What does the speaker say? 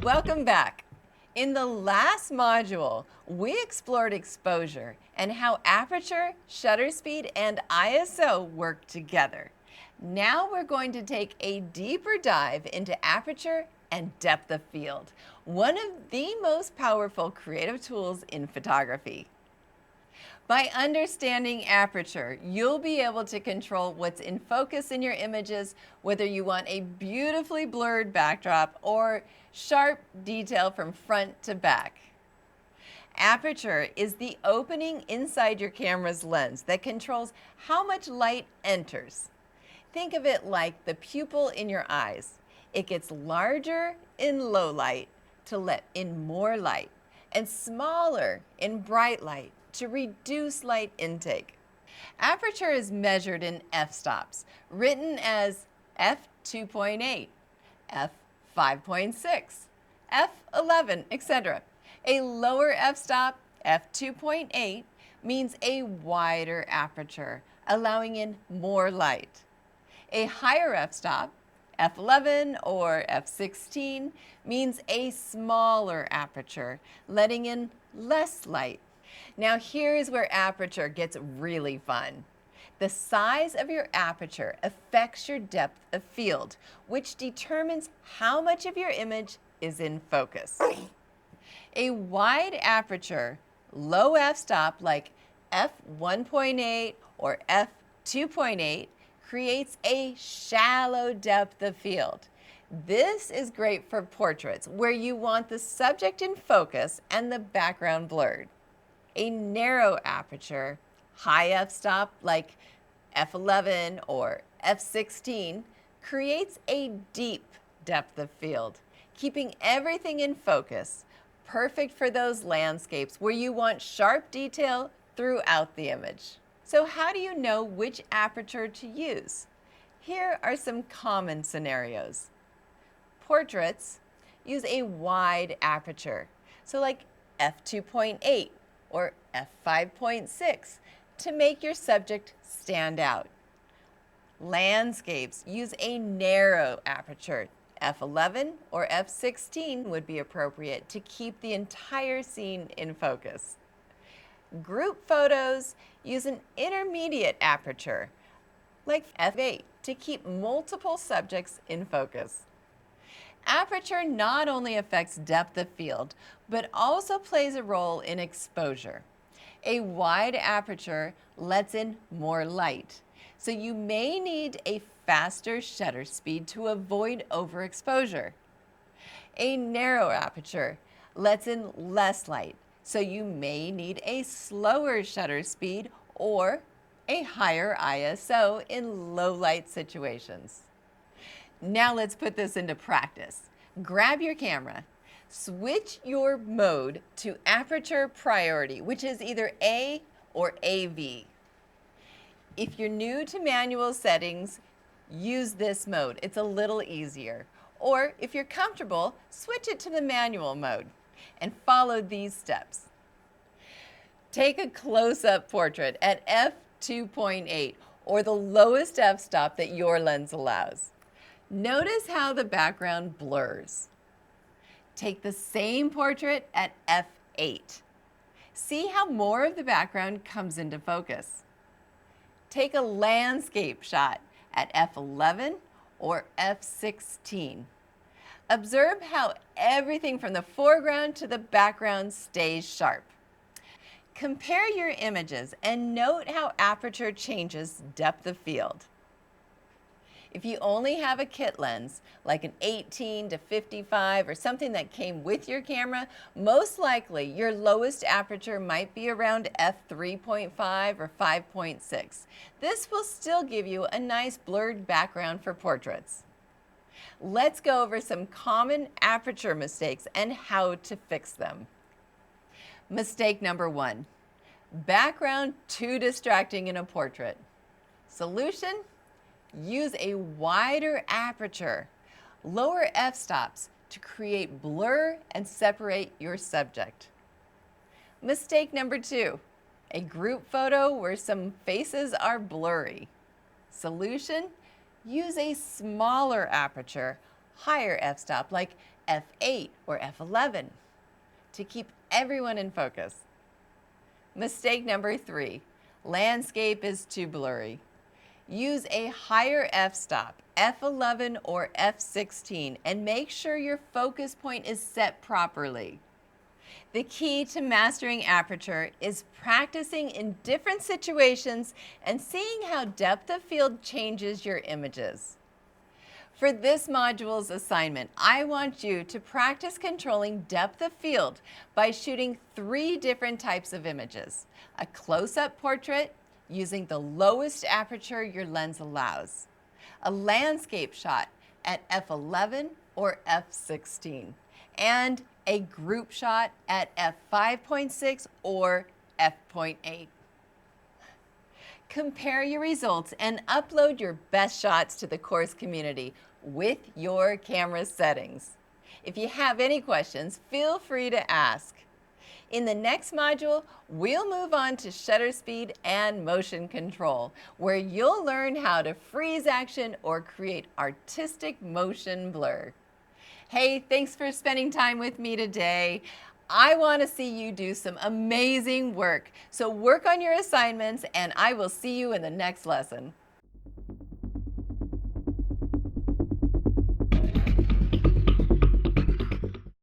Welcome back. In the last module, we explored exposure and how aperture, shutter speed, and ISO work together. Now we're going to take a deeper dive into aperture and depth of field, one of the most powerful creative tools in photography. By understanding aperture, you'll be able to control what's in focus in your images, whether you want a beautifully blurred backdrop or sharp detail from front to back. Aperture is the opening inside your camera's lens that controls how much light enters. Think of it like the pupil in your eyes. It gets larger in low light to let in more light, and smaller in bright light to reduce light intake. Aperture is measured in f-stops, written as f2.8, f5.6, f11, etc. A lower f-stop, f2.8, means a wider aperture, allowing in more light. A higher f-stop, f11 or f16, means a smaller aperture, letting in less light. Now here's where aperture gets really fun. The size of your aperture affects your depth of field, which determines how much of your image is in focus. A wide aperture, low f-stop like f1.8 or f2.8 creates a shallow depth of field. This is great for portraits where you want the subject in focus and the background blurred. A narrow aperture, high f-stop like f11 or f16 creates a deep depth of field, keeping everything in focus, perfect for those landscapes where you want sharp detail throughout the image. So how do you know which aperture to use? Here are some common scenarios. Portraits use a wide aperture, so like f2.8 or f5.6 to make your subject stand out. Landscapes use a narrow aperture. f11 or f16 would be appropriate to keep the entire scene in focus. Group photos use an intermediate aperture, like f8, to keep multiple subjects in focus. Aperture not only affects depth of field, but also plays a role in exposure. A wide aperture lets in more light, so you may need a faster shutter speed to avoid overexposure. A narrow aperture lets in less light, so you may need a slower shutter speed or a higher ISO in low light situations. Now let's put this into practice. Grab your camera, switch your mode to aperture priority, which is either A or AV. If you're new to manual settings, use this mode. It's a little easier. Or if you're comfortable, switch it to the manual mode and follow these steps. Take a close-up portrait at f2.8 or the lowest f-stop that your lens allows. Notice how the background blurs. Take the same portrait at f8. See how more of the background comes into focus. Take a landscape shot at f11 or f16. Observe how everything from the foreground to the background stays sharp. Compare your images and note how aperture changes depth of field. If you only have a kit lens, like an 18 to 55 or something that came with your camera, most likely your lowest aperture might be around f3.5 or 5.6. This will still give you a nice blurred background for portraits. Let's go over some common aperture mistakes and how to fix them. Mistake number 1, background too distracting in a portrait. Solution? Use a wider aperture, lower f-stops to create blur and separate your subject. Mistake number 2, a group photo where some faces are blurry. Solution? Use a smaller aperture, higher f-stop like f8 or f11 to keep everyone in focus. Mistake number 3, landscape is too blurry. Use a higher f-stop, f11 or f16, and make sure your focus point is set properly. The key to mastering Aperture is practicing in different situations and seeing how depth of field changes your images. For this module's assignment, I want you to practice controlling depth of field by shooting 3 different types of images. A close-up portrait using the lowest aperture your lens allows, a landscape shot at f11 or f16, and a group shot at f5.6 or f.8. Compare your results and upload your best shots to the course community with your camera settings. If you have any questions, feel free to ask. In the next module, we'll move on to shutter speed and motion control, where you'll learn how to freeze action or create artistic motion blur. Hey, thanks for spending time with me today. I want to see you do some amazing work. So work on your assignments, and I will see you in the next lesson.